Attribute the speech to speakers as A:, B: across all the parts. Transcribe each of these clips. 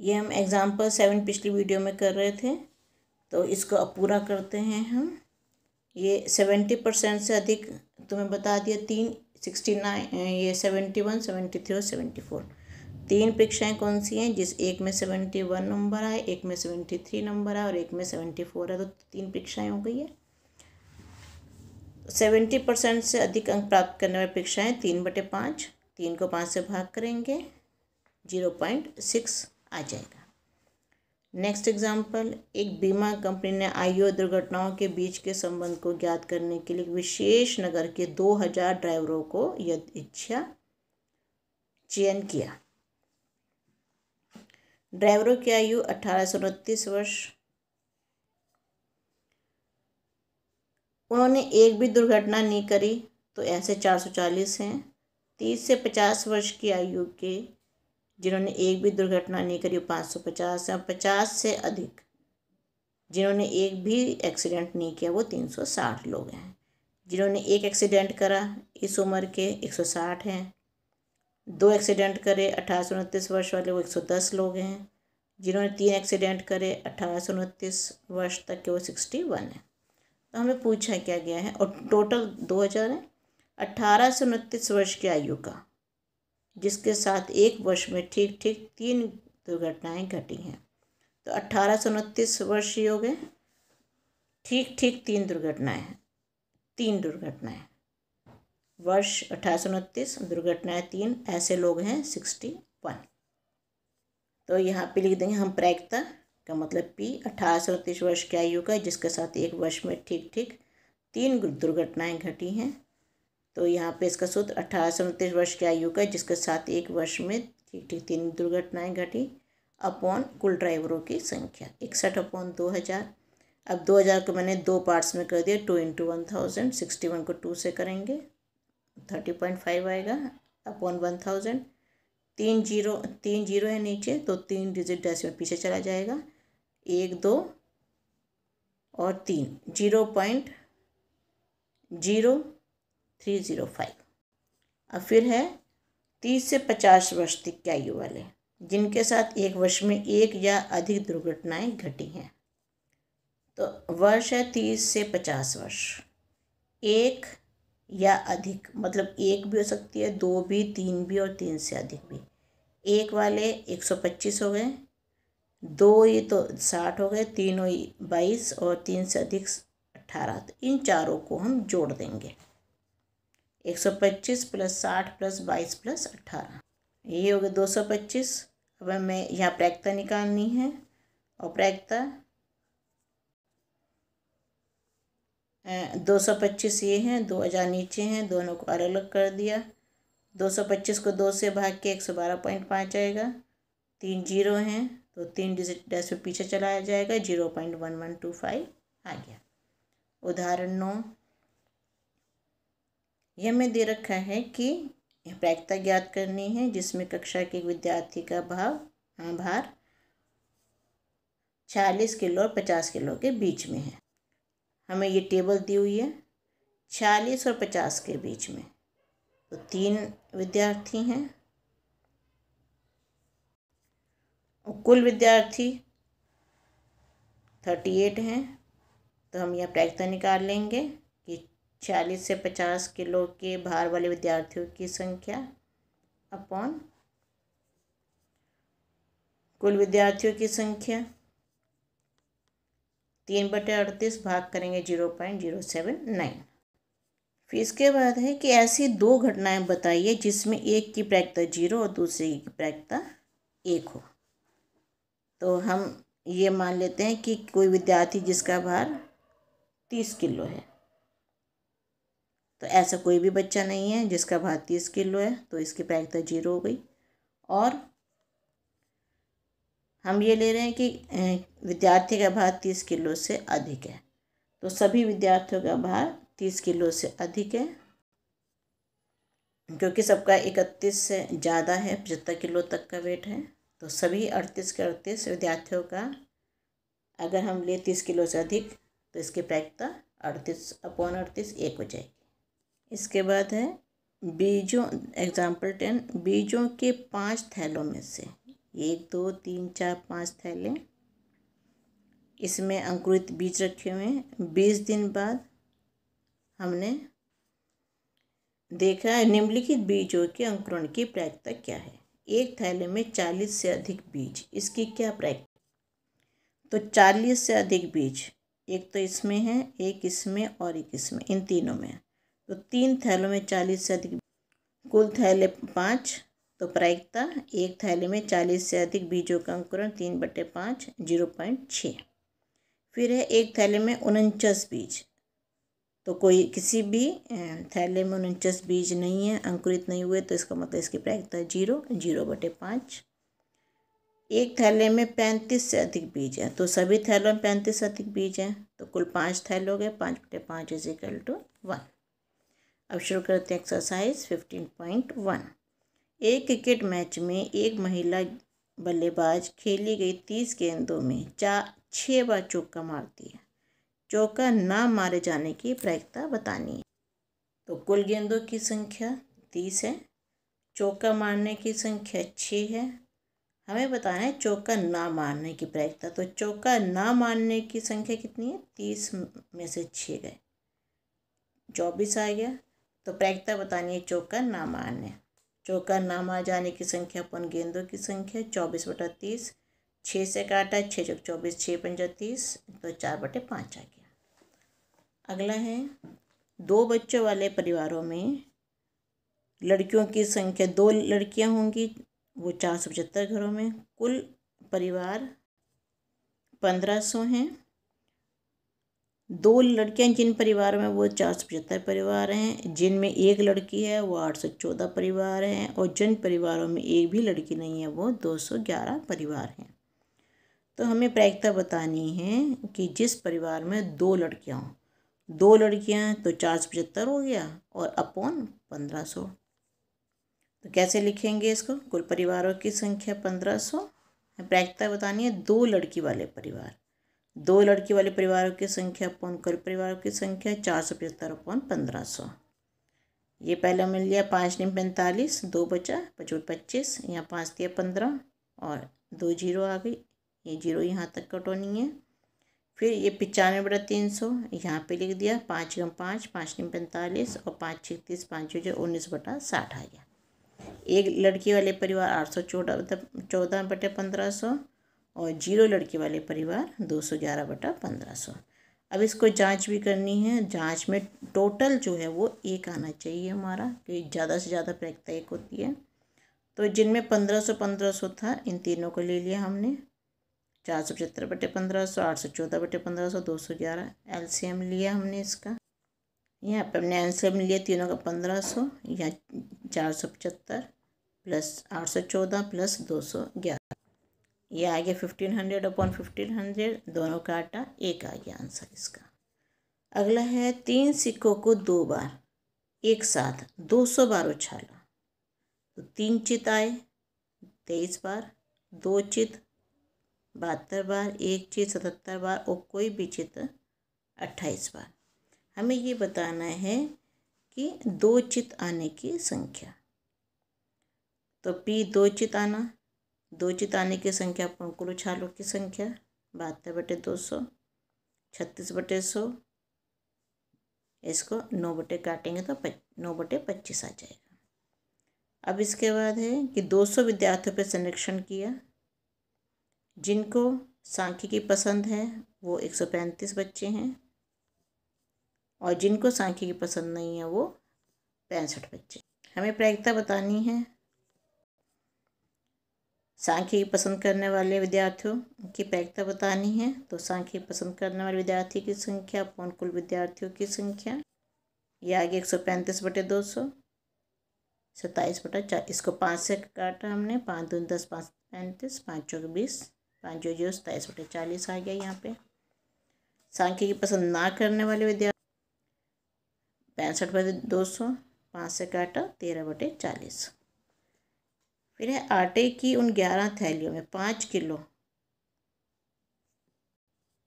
A: ये हम एग्जाम्पल 7 पिछली वीडियो में कर रहे थे, तो इसको अब पूरा करते हैं हम। ये 70% से अधिक तुम्हें बता दिया, 69, ये 71, 73 और 74 तीन परीक्षाएँ कौन सी हैं, जिस एक में 71 नंबर आए, एक में 73 नंबर आए और एक में 74 है, तो तीन परीक्षाएँ हो गई है। 70% से अधिक अंक प्राप्त करने वाली परीक्षाएँ 3/5, 3 को 5 से भाग करेंगे, 0.6 आ जाएगा। नेक्स्ट एग्जाम्पल, एक बीमा कंपनी ने आयु और दुर्घटनाओं के बीच के संबंध को ज्ञात करने के लिए विशेष नगर के 2000 ड्राइवरों को यदृच्छा चयन किया। ड्राइवरों की आयु 18 से 29 वर्ष। उन्होंने एक भी दुर्घटना नहीं करी, तो ऐसे 440 हैं। 30 से 50 वर्ष की आयु के जिन्होंने एक भी दुर्घटना नहीं करी वो 550 हैं। 50 से अधिक जिन्होंने एक भी एक्सीडेंट नहीं किया वो 360 लोग हैं। जिन्होंने एक एक्सीडेंट करा इस उम्र के 160 हैं। 2 एक्सीडेंट करे 18 से 29 वर्ष वाले वो 110 लोग हैं। जिन्होंने 3 एक्सीडेंट करे 18 से 29 वर्ष तक के वो 61 हैं। तो हमें पूछा क्या गया है, और टोटल 2000 है। 18 से 29 वर्ष की आयु का जिसके साथ एक वर्ष में ठीक ठीक 3 दुर्घटनाएं घटी हैं, तो 18 से 29 वर्ष ही हो गए, ठीक ठीक 3 दुर्घटनाएं, वर्ष 18 से 29, दुर्घटनाएं 3, ऐसे लोग हैं 61। तो यहाँ पे लिख देंगे हम प्रायिकता का मतलब P 18 से 29 वर्ष की आयु का जिसके साथ एक वर्ष में ठीक ठीक 3 दुर्घटनाएं घटी हैं। तो यहाँ पे इसका सूत्र 18 से 29 वर्ष की आयु का जिसके साथ एक वर्ष में ठीक ठीक 3 दुर्घटनाएं घटी अपॉन कुल ड्राइवरों की संख्या 61/2000। अब 2000 को मैंने 2 पार्ट्स में कर दिया, 2 × 1000, 61 को 2 से करेंगे 30.5 आएगा अपॉन 1000। 3 जीरो है नीचे, तो 3 डिजिट डेसिमल पीछे चला जाएगा, 1 2 और 3, 0.0305। अब फिर है 30 से 50 वर्ष तक की आयु वाले जिनके साथ एक वर्ष में एक या अधिक दुर्घटनाएं घटी हैं। तो वर्ष है 30 से 50 वर्ष, एक या अधिक मतलब एक भी हो सकती है, 2 भी, 3 भी और 3 से अधिक भी। एक वाले 125 हो गए, 2 ही तो 60 हो गए, 3 ही 22 और 3 से अधिक 18। तो इन चारों को हम जोड़ देंगे, 125 + 60 + 22 + 18, ये हो गया 225। अब हमें यहाँ प्रायिकता निकालनी है, और प्रायिकता 225 ये हैं, 2000 नीचे हैं, दोनों को अलग अलग कर दिया। 225 को 2 से भाग के 112.5 आएगा, 3 जीरो हैं तो 3 डिजिट डेसिमल पीछे चलाया जाएगा, 0.1125 आ गया। उदाहरण 9, यह हमें दे रखा है कि प्रायिकता ज्ञात करनी है जिसमें कक्षा के एक विद्यार्थी का भार 46 किलो और 50 किलो के बीच में है। हमें ये टेबल दी हुई है 46 और 50 के बीच में, तो 3 विद्यार्थी हैं और कुल विद्यार्थी 38 हैं। तो हम यह प्रायिकता निकाल लेंगे कि 40 से 50 किलो के भार वाले विद्यार्थियों की संख्या अपॉन कुल विद्यार्थियों की संख्या, 3/38 भाग करेंगे 0.079। फिर इसके बाद है कि ऐसी 2 घटनाएं बताइए जिसमें एक की प्रायिकता 0 और दूसरी की प्रायिकता 1 हो। तो हम ये मान लेते हैं कि कोई विद्यार्थी जिसका भार 30 किलो है, तो ऐसा कोई भी बच्चा नहीं है जिसका भार 30 किलो है, तो इसकी प्रायिकता 0 हो गई। और हम ये ले रहे हैं कि विद्यार्थी का भार 30 किलो से अधिक है, तो सभी विद्यार्थियों का भार 30 किलो से अधिक है, क्योंकि सबका 31 से ज़्यादा है, 75 किलो तक का वेट है। तो सभी 38 के 38 विद्यार्थियों का अगर हम ले 30 किलो से अधिक, तो इसकी प्रायिकता 38/38 1 हो जाएगी। इसके बाद है बीजों, एग्जाम्पल 10, बीजों के 5 थैलों में से 1 2 3 4 5 थैले। इसमें अंकुरित बीज रखे हुए हैं। 20 दिन बाद हमने देखा है निम्नलिखित बीजों के अंकुरण की प्रायिकता क्या है। एक थैले में 40 से अधिक बीज, इसकी क्या प्रायिकता? तो 40 से अधिक बीज, एक तो इसमें है, एक इसमें और एक इसमें, इन तीनों में। तो 3 थैलों में 40 से अधिक, कुल थैले 5। तो प्रायिकता एक थैले में 40 से अधिक बीजों का अंकुरण 3/5 0.6। फिर है एक थैले में 49 बीज। तो कोई किसी भी थैले में 49 बीज नहीं है, अंकुरित नहीं हुए, तो इसका मतलब इसकी प्रायिकता 0/5। एक थैले में 35 से अधिक बीज है। तो सभी थैलों में 35 से अधिक बीज हैं, तो कुल 5 थैले हो गए। 5/5 = 1। अब शुरू करते हैं एक्सरसाइज 15.1। एक क्रिकेट मैच में एक महिला बल्लेबाज खेली गई 30 गेंदों में 6 बार चौका मारती है। चौका ना मारे जाने की प्रायिकता बतानी है। तो कुल गेंदों की संख्या 30 है, चौका मारने की संख्या 6 है। हमें बताना है चौका ना मारने की प्रायिकता। तो चौका ना मारने की संख्या कितनी है? 30 में से 6 गए, 24 आ गया। तो प्रायिकता बतानी है चौका ना मारने। चौका ना मार जाने की संख्या अपन गेंदों की संख्या 24/30, 6 से काटा, 6 × 24, 6 × 5 = 30, तो 4/5 आ गया। अगला है 2 बच्चों वाले परिवारों में लड़कियों की संख्या, 2 लड़कियां होंगी, वो 475 घरों में। कुल परिवार 1500 हैं। 2 लड़कियां जिन परिवारों में, वो 475 परिवार हैं। जिनमें एक लड़की है वो 814 परिवार हैं, और जिन परिवारों में एक भी लड़की नहीं है वो 211 परिवार हैं। तो हमें प्रायिकता बतानी है कि जिस परिवार में 2 लड़कियां हों, 2 लड़कियां तो 475 हो गया, और अपॉन 1500। तो कैसे लिखेंगे इसको? कुल परिवारों की संख्या 1500, प्रायिकता बतानी है 2 लड़की वाले परिवार। 2 लड़की वाले परिवारों की संख्या अपॉन कुल परिवारों की संख्या 475 अपॉन 1500। ये पहले मिल लिया। 5 × 45, 2 बचा, 5 × 25, यहाँ 5 दिया 15, और 2 जीरो आ गई। ये जीरो यहाँ तक कटोनी है। फिर ये 95/300 यहाँ पे लिख दिया। 5 × 5, 5 × 45, और 5 × 6 = 30, 5 × 19/60 आ गया। एक लड़की वाले परिवार 814/1500, और 0 लड़की वाले परिवार 211/1500। अब इसको जांच भी करनी है। जांच में टोटल जो है वो 1 आना चाहिए हमारा, क्योंकि ज़्यादा से ज़्यादा प्रायिकता 1 होती है। तो जिनमें 1500 था, इन तीनों को ले लिया हमने। 475/1500, 814/1500, 211। LCM लिया हमने इसका। यहाँ पर हमने LCM लिया तीनों का 1500, यहाँ 475 + 814 + 211, ये आ गया 1500/1500। दोनों काटा, 1 आ गया आंसर इसका। अगला है 3 सिक्कों को 2 बार एक साथ 200 बार उछाला। तो 3 चित आए 23 बार, 2 चित 72 बार, 1 चित 77 बार, और कोई भी चित 28 बार। हमें ये बताना है कि 2 चित आने की संख्या। तो P 2 चित आना, 2 चित आने की संख्या अपन कुल उछालों की संख्या 72/200, 36/100। इसको 9 बटे काटेंगे तो 9/25 आ जाएगा। अब इसके बाद है कि 200 विद्यार्थियों पर संरक्षण किया। जिनको सांख्यिकी पसंद है वो 135 बच्चे हैं, और जिनको सांख्यिकी पसंद नहीं है वो 65 बच्चे। हमें प्रायिकता बतानी है। सांख्यिकी पसंद करने वाले विद्यार्थियों की प्रायिकता बतानी है। तो सांख्यिकी पसंद करने वाले विद्यार्थी की संख्या अपॉन कुल विद्यार्थियों की संख्या, ये आ गया 135/200, 27/4। इसको 5 से काटा हमने, 5 दूनी 10, 5 35, 5 चौके 20, 5 जो 27/40 आ गया यहाँ पे। सांख्यिकी पसंद ना करने वाले विद्यार्थी 65/200, 5 से काटा 13/40। फिर है आटे की उन 11 थैलियों में 5 किलो,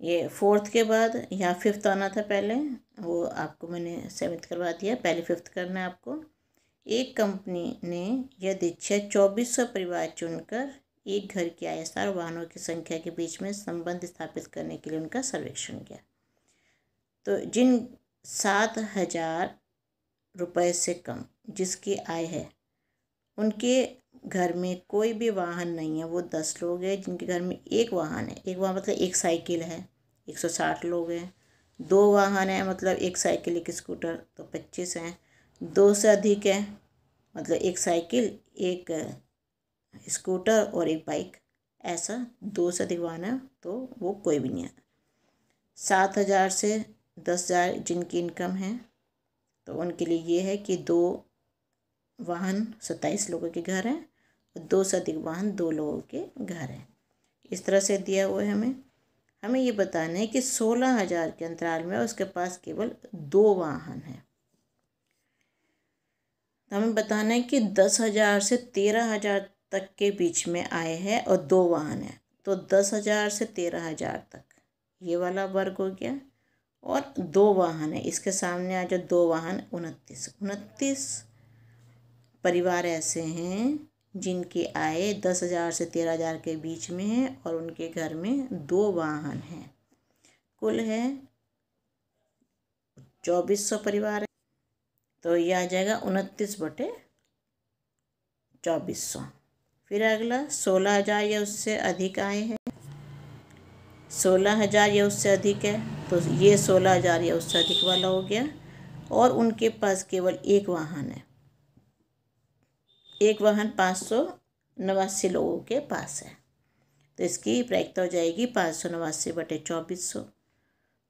A: ये 4th के बाद यहाँ 5th आना था पहले, वो आपको मैंने 7th करवा दिया, पहले 5th करना है आपको। एक कंपनी ने यदि 2400 परिवार चुनकर एक घर की आयस्ता और वाहनों की संख्या के बीच में संबंध स्थापित करने के लिए उनका सर्वेक्षण किया। तो जिन 7,000 रुपये से कम जिसकी आय है, उनके घर में कोई भी वाहन नहीं है, वो 10 लोग हैं। जिनके घर में एक वाहन है, एक वाहन मतलब एक साइकिल है, 160 लोग हैं। 2 वाहन है मतलब एक साइकिल एक स्कूटर, तो 25 हैं। 2 से अधिक है मतलब एक साइकिल एक स्कूटर और एक बाइक, ऐसा 2 से अधिक वाहन है तो वो कोई भी नहीं है। 7,000 से 10,000 जिनकी इनकम है, तो उनके लिए ये है कि 2 वाहन 27 लोगों के घर हैं और 2 से अधिक वाहन 2 लोगों के घर हैं। इस तरह से दिया हुआ है। हमें ये बताना है कि 16,000 के अंतराल में उसके पास केवल 2 वाहन हैं। तो हमें बताना है कि 10,000 से 13,000 तक के बीच में आय है और 2 वाहन है। तो 10,000 से 13,000 तक ये वाला वर्ग हो गया और 2 वाहन है, इसके सामने आ जाओ 2 वाहन 29 परिवार ऐसे हैं जिनकी आय 10,000 से 13,000 के बीच में है और उनके घर में 2 वाहन हैं। कुल है 2,400 परिवार है। तो ये आ जाएगा 29/2400। फिर अगला 16,000 या उससे अधिक आय है, 16,000 या उससे अधिक है, तो ये 16,000 या उससे अधिक वाला हो गया और उनके पास केवल एक वाहन है। एक वाहन 589 लोगों के पास है, तो इसकी प्रायिकता हो जाएगी 589/2400।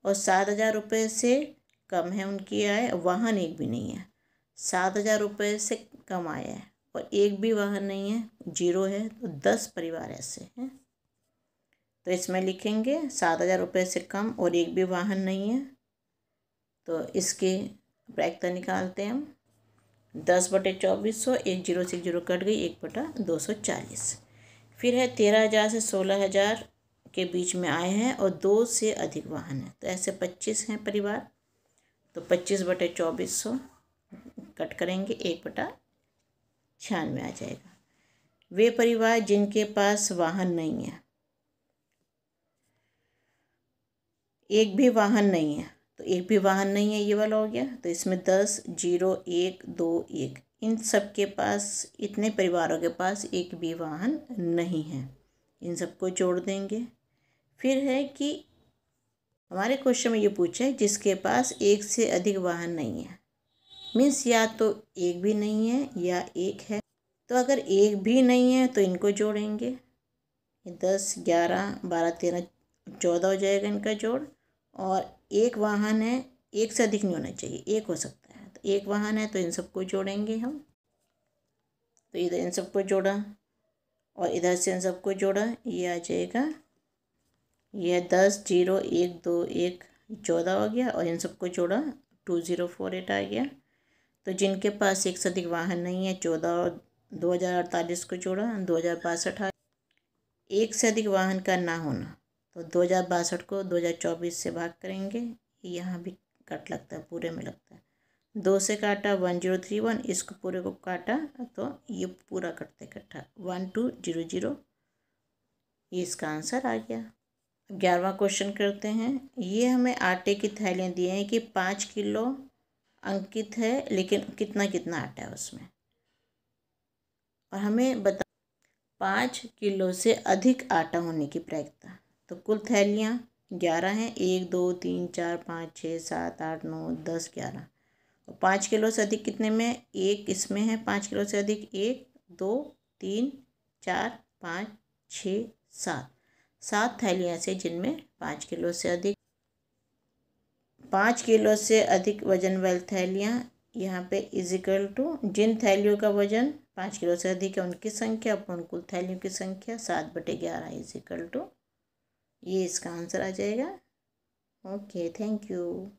A: और 7,000 रुपये से कम है उनकी आय, वाहन एक भी नहीं है। 7,000 रुपये से कम आय है और एक भी वाहन नहीं है, 0 है, तो 10 परिवार ऐसे हैं। तो इसमें लिखेंगे 7,000 रुपये से कम और एक भी वाहन नहीं है, तो इसकी प्रायिकता निकालते हैं हम। 10/2400, 1 0 से 0 कट गई, 1/240। फिर है 13,000 से 16,000 के बीच में आए हैं और 2 से अधिक वाहन है, तो ऐसे 25 हैं परिवार। तो 25/2400 कट करेंगे, 1/96 आ जाएगा। वे परिवार जिनके पास वाहन नहीं है, एक भी वाहन नहीं है, तो एक भी वाहन नहीं है ये वाला हो गया। तो इसमें 10 0 1 2 1 इन सब के पास, इतने परिवारों के पास एक भी वाहन नहीं है, इन सबको जोड़ देंगे। फिर है कि हमारे क्वेश्चन में ये पूछा है जिसके पास एक से अधिक वाहन नहीं है, मीन्स या तो एक भी नहीं है या एक है। तो अगर एक भी नहीं है तो इनको जोड़ेंगे, 10 11 12 13 14 हो जाएगा इनका जोड़। और एक वाहन है, एक से अधिक नहीं होना चाहिए, एक हो सकता है, तो एक वाहन है तो इन सबको जोड़ेंगे हम। तो इधर इन सबको जोड़ा और इधर से इन सबको जोड़ा, ये आ जाएगा, यह 10 0 1 2 1 14 हो गया और इन सबको जोड़ा 2048 आ गया। तो जिनके पास एक से अधिक वाहन नहीं है, 14 और 2048 को जोड़ा 2062 आ। एक से अधिक वाहन का ना होना, तो 2062 को 2024 से भाग करेंगे, यहाँ भी कट लगता है, पूरे में लगता है। 2 से काटा 1031, इसको पूरे को काटा तो ये पूरा कटते इकट्ठा 1200, ये इसका आंसर आ गया। 11वां क्वेश्चन करते हैं। ये हमें आटे की थैलियाँ दिए हैं कि 5 किलो अंकित है, लेकिन कितना कितना आटा है उसमें, और हमें बता 5 किलो से अधिक आटा होने की प्रायिकता। तो कुल थैलियाँ 11 हैं, 1 2 3 4 5 6 7 8 9 10 11। और 5 किलो से अधिक कितने में, एक इसमें है 5 किलो से अधिक, 1 2 3 4 5 6 7, 7 थैलियाँ ऐसे जिनमें 5 किलो से अधिक। 5 किलो से अधिक वजन वाली थैलियाँ यहाँ पे इजिकल टू जिन थैलियों का वजन 5 किलो से अधिक है उनकी संख्या अपॉन कुल थैलियों की संख्या 7/11 इजिकल टू, ये इसका आंसर आ जाएगा। Okay, thank you.